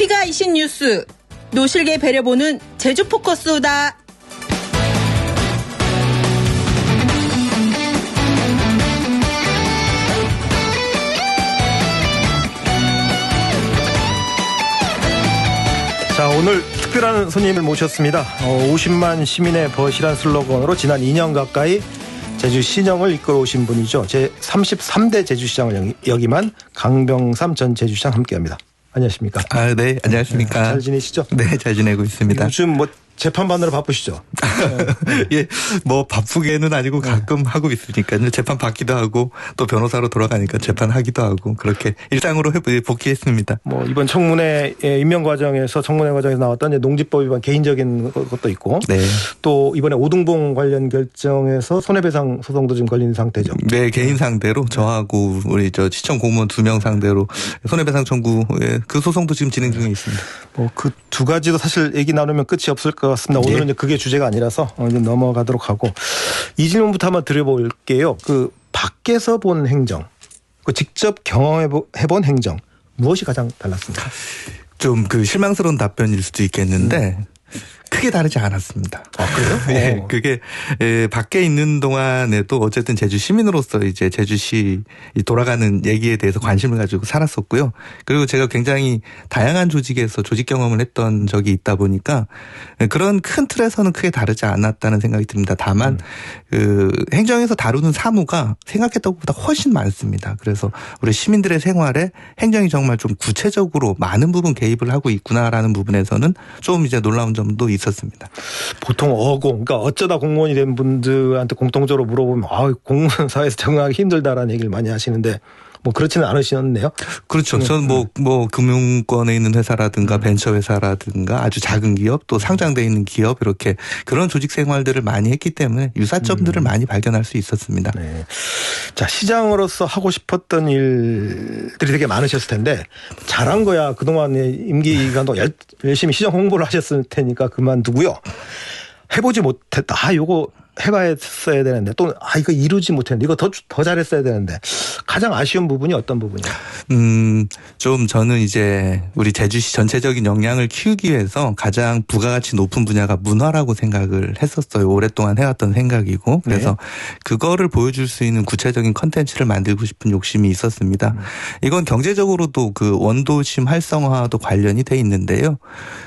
깊이가 이신 뉴스, 노실계 배려보는 제주 포커스다. 자, 오늘 특별한 손님을 모셨습니다. 50만 시민의 벗이란 슬로건으로 지난 2년 가까이 제주시정을 이끌어오신 분이죠. 제33대 제주시장을 역임한 강병삼 전 제주시장 함께합니다. 안녕하십니까? 네, 안녕하십니까? 잘 지내시죠? 네, 잘 지내고 있습니다. 요즘 재판받느라 바쁘시죠? 예, 바쁘게는 아니고 가끔 하고 있으니까요. 재판 받기도 하고 또 변호사로 돌아가니까 재판하기도 하고 그렇게 일상으로 복귀했습니다. 이번 청문회 임명 과정에서 나왔던 농지법 위반 개인적인 것도 있고, 네. 또 이번에 오등봉 관련 결정에서 손해배상 소송도 지금 걸린 상태죠. 네, 개인 상대로 저하고 우리 시청 공무원 2명 상대로 손해배상 청구 그 소송도 지금 진행 중에 있습니다. 그 두 가지도 사실 얘기 나누면 끝이 없을 것 같습니다. 오늘은 이제 그게 주제가 아니라서 좀 넘어가도록 하고, 이 질문부터 한번 드려볼게요. 그 밖에서 본 행정, 그 직접 경험해본 행정, 무엇이 가장 달랐습니까? 좀 실망스러운 답변일 수도 있겠는데 크게 다르지 않았습니다. 아, 그래요? 네, 그게 밖에 있는 동안에도 어쨌든 제주 시민으로서 이제 제주시 돌아가는 얘기에 대해서 관심을 가지고 살았었고요. 그리고 제가 굉장히 다양한 조직에서 조직 경험을 했던 적이 있다 보니까 그런 큰 틀에서는 크게 다르지 않았다는 생각이 듭니다. 다만 행정에서 다루는 사무가 생각했던 것보다 훨씬 많습니다. 그래서 우리 시민들의 생활에 행정이 정말 좀 구체적으로 많은 부분 개입을 하고 있구나라는 부분에서는 좀 이제 놀라운 점도 있었습니다. 보통 그러니까 어쩌다 공무원이 된 분들한테 공통적으로 물어보면 공무원 사회에서 적응하기 힘들다라는 얘기를 많이 하시는데 그렇지는 않으셨네요. 그렇죠. 저는 금융권에 있는 회사라든가 벤처 회사라든가 아주 작은 기업 또 상장돼 있는 기업 이렇게 그런 조직 생활들을 많이 했기 때문에 유사점들을 많이 발견할 수 있었습니다. 네. 자, 시장으로서 하고 싶었던 일들이 되게 많으셨을 텐데 잘한 거야. 그동안의 임기 기간 동안 열심히 시장 홍보를 하셨을 테니까 그만두고요. 해보지 못했다. 요거 해봤어야 되는데 또는 이거 이루지 못했는데 이거 더 잘했어야 되는데 가장 아쉬운 부분이 어떤 부분이에요? 좀 저는 이제 우리 제주시 전체적인 역량을 키우기 위해서 가장 부가가치 높은 분야가 문화라고 생각을 했었어요. 오랫동안 해왔던 생각이고 그래서 그거를 보여줄 수 있는 구체적인 컨텐츠를 만들고 싶은 욕심이 있었습니다. 이건 경제적으로도 원도심 활성화도 관련이 돼 있는데요.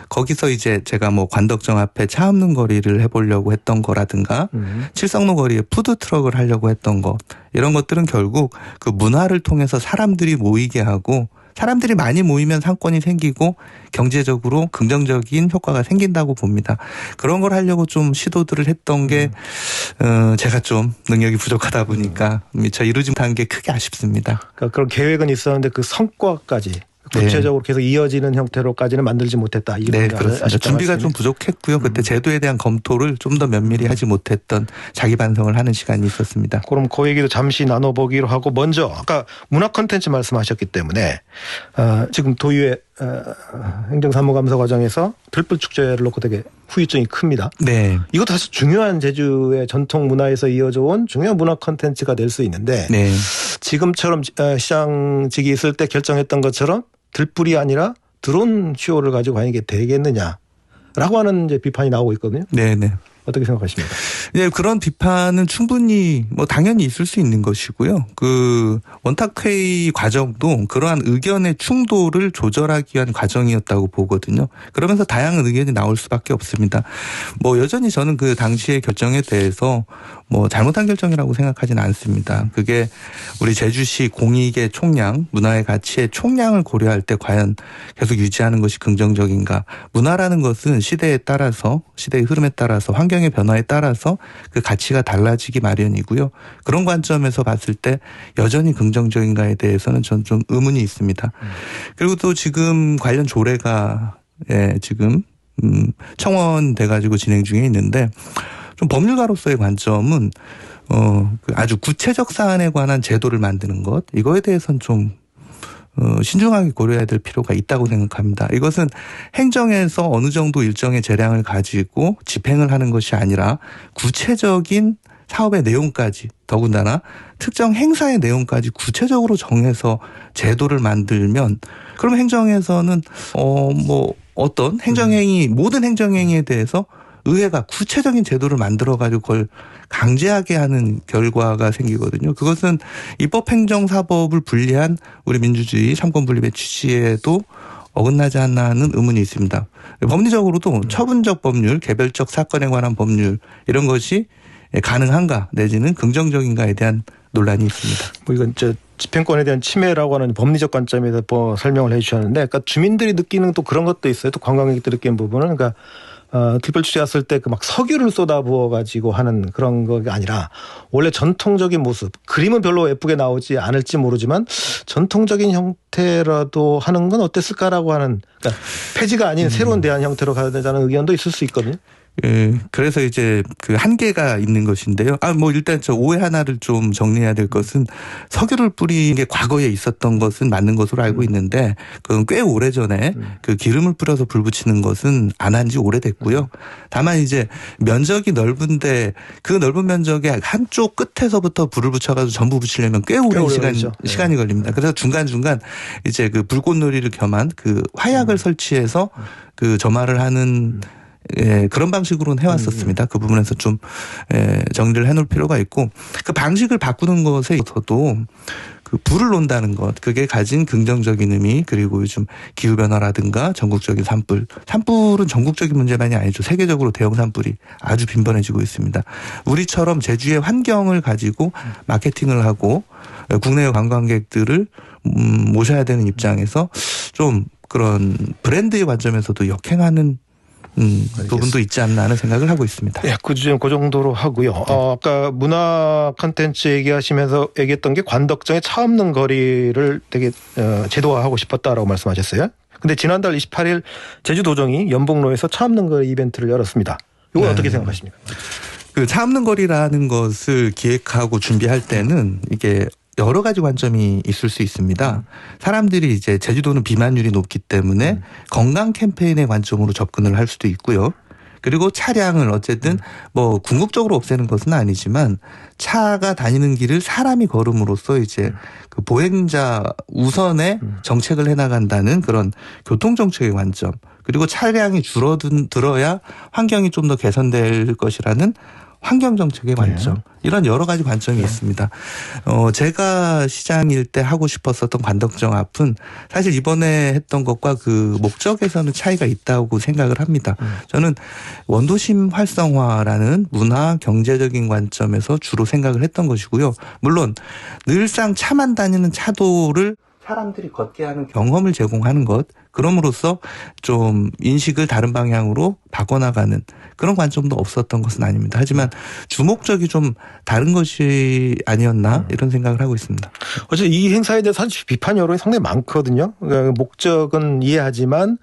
거기서 이제 제가 관덕정 앞에 차 없는 거리를 해보려고 했던 거라든가 칠성로 거리에 푸드트럭을 하려고 했던 것 이런 것들은 결국 그 문화를 통해서 사람들이 모이게 하고 사람들이 많이 모이면 상권이 생기고 경제적으로 긍정적인 효과가 생긴다고 봅니다. 그런 걸 하려고 좀 시도들을 했던 게 제가 좀 능력이 부족하다 보니까 미처 이루지 못한 게 크게 아쉽습니다. 그러니까 그런 계획은 있었는데 그 성과까지 구체적으로 계속 이어지는 형태로까지는 만들지 못했다. 네, 그렇습니다. 준비가 좀 부족했고요. 그때 제도에 대한 검토를 좀 더 면밀히 하지 못했던 자기 반성을 하는 시간이 있었습니다. 그럼 그 얘기도 잠시 나눠보기로 하고 먼저 아까 문화 콘텐츠 말씀하셨기 때문에 지금 도의회 행정사무감사 과정에서 들불축제를 놓고 되게 후유증이 큽니다. 네. 이것도 사실 중요한 제주의 전통 문화에서 이어져 온 중요한 문화 콘텐츠가 될 수 있는데 지금처럼 시장직이 있을 때 결정했던 것처럼 들불이 아니라 드론 쇼를 가지고 과연 이게 되겠느냐라고 하는 이제 비판이 나오고 있거든요. 네네. 어떻게 생각하십니까? 네, 그런 비판은 충분히 당연히 있을 수 있는 것이고요. 원탁회의 과정도 그러한 의견의 충돌을 조절하기 위한 과정이었다고 보거든요. 그러면서 다양한 의견이 나올 수밖에 없습니다. 여전히 저는 그 당시의 결정에 대해서 잘못한 결정이라고 생각하지는 않습니다. 그게 우리 제주시 공익의 총량, 문화의 가치의 총량을 고려할 때 과연 계속 유지하는 것이 긍정적인가. 문화라는 것은 시대에 따라서, 시대의 흐름에 따라서, 환경의 변화에 따라서 그 가치가 달라지기 마련이고요. 그런 관점에서 봤을 때 여전히 긍정적인가에 대해서는 전 좀 의문이 있습니다. 그리고 또 지금 관련 조례가 지금 청원돼 가지고 진행 중에 있는데 좀 법률가로서의 관점은 아주 구체적 사안에 관한 제도를 만드는 것 이거에 대해서는 좀 신중하게 고려해야 될 필요가 있다고 생각합니다. 이것은 행정에서 어느 정도 일정의 재량을 가지고 집행을 하는 것이 아니라 구체적인 사업의 내용까지 더군다나 특정 행사의 내용까지 구체적으로 정해서 제도를 만들면 그럼 행정에서는 뭐 어떤 행정행위 모든 행정행위에 대해서 의회가 구체적인 제도를 만들어가지고 그걸 강제하게 하는 결과가 생기거든요. 그것은 입법행정사법을 분리한 우리 민주주의 삼권분립의 취지에도 어긋나지 않나는 의문이 있습니다. 법리적으로도 처분적 법률, 개별적 사건에 관한 법률 이런 것이 가능한가 내지는 긍정적인가에 대한 논란이 있습니다. 뭐 이건 집행권에 대한 침해라고 하는 법리적 관점에서 뭐 설명을 해 주셨는데, 그러니까 주민들이 느끼는 또 그런 것도 있어요. 또 관광객들이 느끼는 부분은, 그러니까 특별추제 왔을 때 그 막 석유를 쏟아부어 가지고 하는 그런 거가 아니라 원래 전통적인 모습, 그림은 별로 예쁘게 나오지 않을지 모르지만 전통적인 형태라도 하는 건 어땠을까라고 하는, 그러니까 폐지가 아닌 새로운 대안 형태로 가야 되자는 의견도 있을 수 있거든요. 예, 그래서 이제 그 한계가 있는 것인데요. 뭐 일단 저 오해 하나를 좀 정리해야 될 것은 석유를 뿌리는 게 과거에 있었던 것은 맞는 것으로 알고 있는데 그건 꽤 오래전에 그 기름을 뿌려서 불 붙이는 것은 안 한 지 오래됐고요. 다만 이제 면적이 넓은데 그 넓은 면적의 한쪽 끝에서부터 불을 붙여가지고 전부 붙이려면 꽤 오랜 시간이 걸립니다. 그래서 중간중간 이제 그 불꽃놀이를 겸한 그 화약을 설치해서 그 점화를 하는 그런 방식으로는 해왔었습니다. 그 부분에서 좀 정리를 해놓을 필요가 있고, 그 방식을 바꾸는 것에 있어서도 그 불을 논다는 것, 그게 가진 긍정적인 의미, 그리고 요즘 기후변화라든가 전국적인 산불은 전국적인 문제만이 아니죠. 세계적으로 대형 산불이 아주 빈번해지고 있습니다. 우리처럼 제주의 환경을 가지고 마케팅을 하고 국내 관광객들을 모셔야 되는 입장에서 좀 그런 브랜드의 관점에서도 역행하는 부분도 있지 않나 하는 생각을 하고 있습니다. 네, 그 주제는 그 정도로 하고요. 아까 문화 콘텐츠 얘기하시면서 얘기했던 게 관덕정의 차 없는 거리를 되게 제도화하고 싶었다라고 말씀하셨어요. 근데 지난달 28일 제주도정이 연복로에서 차 없는 거리 이벤트를 열었습니다. 이건 어떻게 생각하십니까? 그 차 없는 거리라는 것을 기획하고 준비할 때는 이게 여러 가지 관점이 있을 수 있습니다. 사람들이 이제 제주도는 비만율이 높기 때문에 건강 캠페인의 관점으로 접근을 할 수도 있고요. 그리고 차량을 어쨌든 뭐 궁극적으로 없애는 것은 아니지만 차가 다니는 길을 사람이 걸음으로써 이제 그 보행자 우선의 정책을 해나간다는 그런 교통정책의 관점, 그리고 차량이 줄어들어야 환경이 좀 더 개선될 것이라는 환경정책의 관점, 이런 여러 가지 관점이 있습니다. 제가 시장일 때 하고 싶었었던 관덕정 앞은 사실 이번에 했던 것과 그 목적에서는 차이가 있다고 생각을 합니다. 저는 원도심 활성화라는 문화 경제적인 관점에서 주로 생각을 했던 것이고요. 물론 늘상 차만 다니는 차도를 사람들이 걷게 하는 경험을 제공하는 것, 그럼으로써 좀 인식을 다른 방향으로 바꿔나가는 그런 관점도 없었던 것은 아닙니다. 하지만 주목적이 좀 다른 것이 아니었나 이런 생각을 하고 있습니다. 어제 이 행사에 대해서 사실 비판 여론이 상당히 많거든요. 그러니까 목적은 이해하지만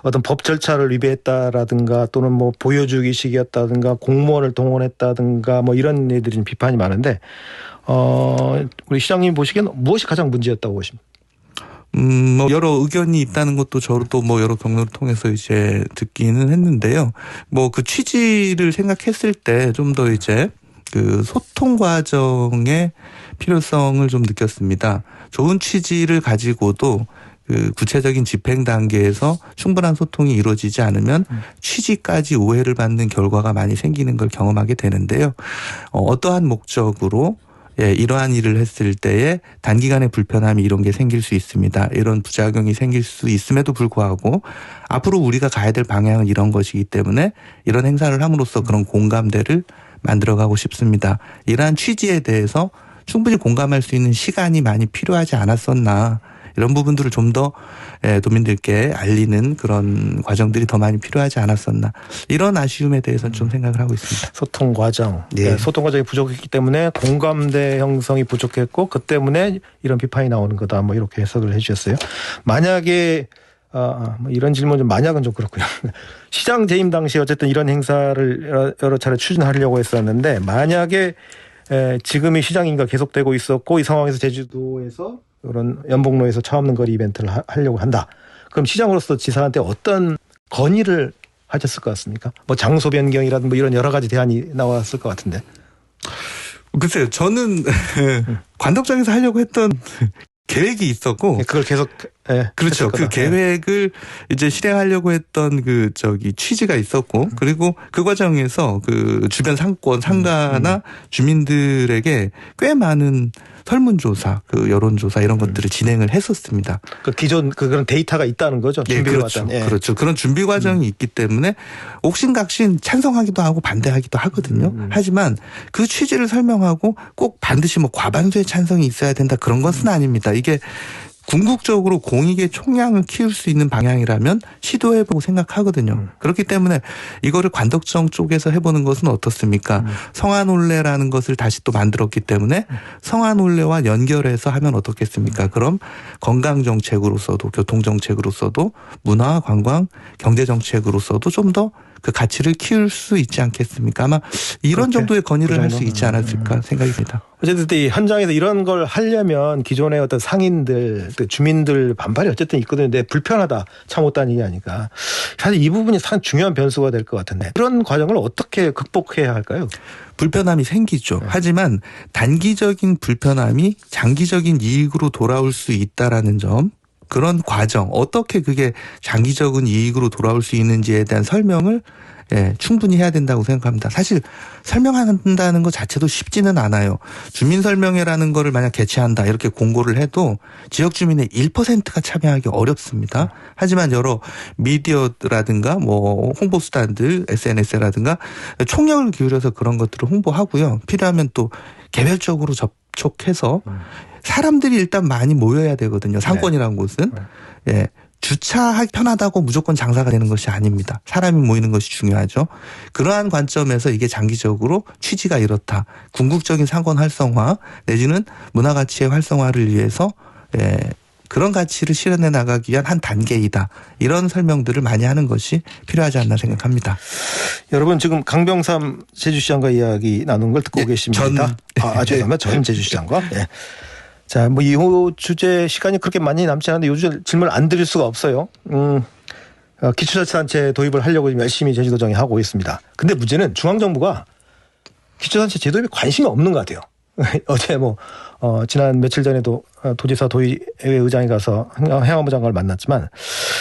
어떤 법 절차를 위배했다라든가 또는 뭐 보여주기식이었다든가 공무원을 동원했다든가 뭐 이런 애들이 좀 비판이 많은데 우리 시장님 보시기엔 무엇이 가장 문제였다고 보십니까? 뭐 여러 의견이 있다는 것도 저도 뭐 여러 경로를 통해서 이제 듣기는 했는데요. 뭐 그 취지를 생각했을 때 좀 더 이제 그 소통 과정의 필요성을 좀 느꼈습니다. 좋은 취지를 가지고도 그 구체적인 집행 단계에서 충분한 소통이 이루어지지 않으면 취지까지 오해를 받는 결과가 많이 생기는 걸 경험하게 되는데요. 어떠한 목적으로 이러한 일을 했을 때에 단기간에 불편함이 이런 게 생길 수 있습니다. 이런 부작용이 생길 수 있음에도 불구하고 앞으로 우리가 가야 될 방향은 이런 것이기 때문에 이런 행사를 함으로써 그런 공감대를 만들어가고 싶습니다. 이러한 취지에 대해서 충분히 공감할 수 있는 시간이 많이 필요하지 않았었나, 이런 부분들을 좀 더 도민들께 알리는 그런 과정들이 더 많이 필요하지 않았었나, 이런 아쉬움에 대해서는 좀 생각을 하고 있습니다. 소통 과정, 소통 과정이 부족했기 때문에 공감대 형성이 부족했고 그 때문에 이런 비판이 나오는 거다, 뭐 이렇게 해석을 해주셨어요. 만약에 뭐 이런 질문 좀 만약은 좀 그렇고요. 시장 재임 당시 어쨌든 이런 행사를 여러 차례 추진하려고 했었는데 만약에 지금이 시장인가 계속되고 있었고 이 상황에서 제주도에서 그런 연복로에서 차 없는 거리 이벤트를 하려고 한다. 그럼 시장으로서 지사한테 어떤 건의를 하셨을 것 같습니까? 뭐 장소 변경이라든가 뭐 이런 여러 가지 대안이 나왔을 것 같은데. 글쎄요. 저는 관덕정에서 하려고 했던 계획이 있었고 그걸 계속 예, 그렇죠. 했을 그 거다. 계획을 이제 실행하려고 했던 취지가 있었고, 그리고 그 과정에서 그 주변 상권, 상가나 주민들에게 꽤 많은 설문조사, 그 여론조사 이런 것들을 진행을 했었습니다. 그 기존 그런 데이터가 있다는 거죠. 예, 그렇죠. 예. 그렇죠. 그런 준비 과정이 있기 때문에 옥신각신 찬성하기도 하고 반대하기도 하거든요. 하지만 그 취지를 설명하고 꼭 반드시 뭐 과반수의 찬성이 있어야 된다 그런 것은 아닙니다. 이게 궁극적으로 공익의 총량을 키울 수 있는 방향이라면 시도해보고 생각하거든요. 그렇기 때문에 이거를 관덕정 쪽에서 해보는 것은 어떻습니까? 성안올레라는 것을 다시 또 만들었기 때문에 성안올레와 연결해서 하면 어떻겠습니까? 그럼 건강정책으로서도 교통정책으로서도 문화, 관광, 경제정책으로서도 좀 더 그 가치를 키울 수 있지 않겠습니까? 아마 이런 그렇게, 정도의 건의를 그 할 수 정도? 있지 않았을까 생각이 듭니다. 어쨌든 이 현장에서 이런 걸 하려면 기존의 어떤 상인들, 주민들 반발이 어쨌든 있거든요. 근데 불편하다, 차 못 다니게 하니까. 사실 이 부분이 상당히 중요한 변수가 될 것 같은데 그런 과정을 어떻게 극복해야 할까요? 불편함이 생기죠. 하지만 단기적인 불편함이 장기적인 이익으로 돌아올 수 있다라는 점, 그런 과정, 어떻게 그게 장기적인 이익으로 돌아올 수 있는지에 대한 설명을 충분히 해야 된다고 생각합니다. 사실 설명한다는 것 자체도 쉽지는 않아요. 주민설명회라는 거를 만약 개최한다 이렇게 공고를 해도 지역 주민의 1%가 참여하기 어렵습니다. 하지만 여러 미디어라든가 뭐 홍보수단들, SNS라든가 총력을 기울여서 그런 것들을 홍보하고요. 필요하면 또 개별적으로 접촉해서 사람들이 일단 많이 모여야 되거든요. 상권이라는 곳은. 예. 주차하기 편하다고 무조건 장사가 되는 것이 아닙니다. 사람이 모이는 것이 중요하죠. 그러한 관점에서 이게 장기적으로 취지가 이렇다. 궁극적인 상권 활성화 내지는 문화가치의 활성화를 위해서 그런 가치를 실현해 나가기 위한 한 단계이다. 이런 설명들을 많이 하는 것이 필요하지 않나 생각합니다. 여러분 지금 강병삼 제주시장과 이야기 나눈 걸 듣고 계십니다. 죄송합니다. 전 제주시장과. 예. 자, 뭐 이 주제 시간이 그렇게 많이 남지 않은데 이 주제 질문을 안 드릴 수가 없어요. 기초자치단체 도입을 하려고 지금 열심히 제주도정이 하고 있습니다. 근데 문제는 중앙정부가 기초자치단체 제도입에 관심이 없는 것 같아요. 어제 지난 며칠 전에도 도지사 도의회 의장이 가서 행안부 장관을 만났지만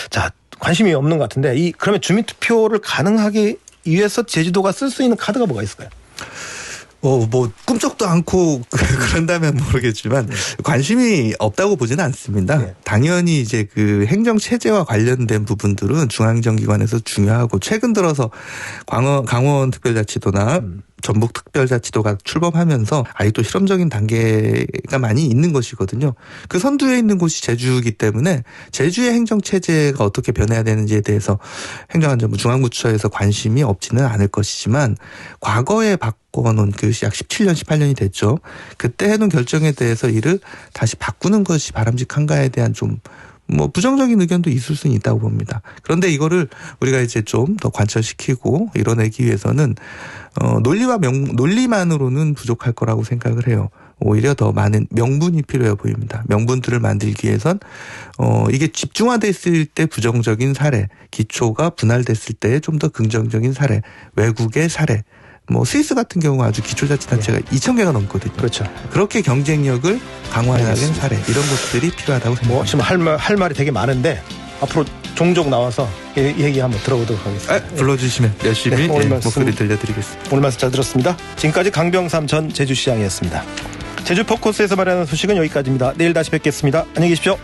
자, 관심이 없는 것 같은데 그러면 주민투표를 가능하기 위해서 제주도가 쓸 수 있는 카드가 뭐가 있을까요? 뭐 꿈쩍도 않고 그런다면 모르겠지만 관심이 없다고 보지는 않습니다. 네. 당연히 이제 그 행정 체제와 관련된 부분들은 중앙행정기관에서 중요하고 최근 들어서 강원 특별자치도나 전북 특별자치도가 출범하면서 아직도 실험적인 단계가 많이 있는 것이거든요. 그 선두에 있는 곳이 제주이기 때문에 제주의 행정체제가 어떻게 변해야 되는지에 대해서 행정안전부 중앙부처에서 관심이 없지는 않을 것이지만 과거에 바꿔놓은 그것이 약 17년, 18년이 됐죠. 그때 해놓은 결정에 대해서 이를 다시 바꾸는 것이 바람직한가에 대한 좀 부정적인 의견도 있을 수는 있다고 봅니다. 그런데 이거를 우리가 이제 좀 더 관철시키고 이뤄내기 위해서는 논리만으로는 부족할 거라고 생각을 해요. 오히려 더 많은 명분이 필요해 보입니다. 명분들을 만들기 위해선 이게 집중화됐을 때 부정적인 사례, 기초가 분할됐을 때 좀 더 긍정적인 사례, 외국의 사례, 스위스 같은 경우 아주 기초자치단체가 2,000개가 넘거든요. 그렇죠. 그렇게 경쟁력을 강화하는 사례, 이런 것들이 필요하다고 생각합니다. 지금 할 말이 되게 많은데 앞으로 종종 나와서 이 얘기 한번 들어보도록 하겠습니다. 불러주시면 열심히 목소리 들려드리겠습니다. 오늘 말씀 잘 들었습니다. 지금까지 강병삼 전 제주시장이었습니다. 제주 포커스에서 말하는 소식은 여기까지입니다. 내일 다시 뵙겠습니다. 안녕히 계십시오.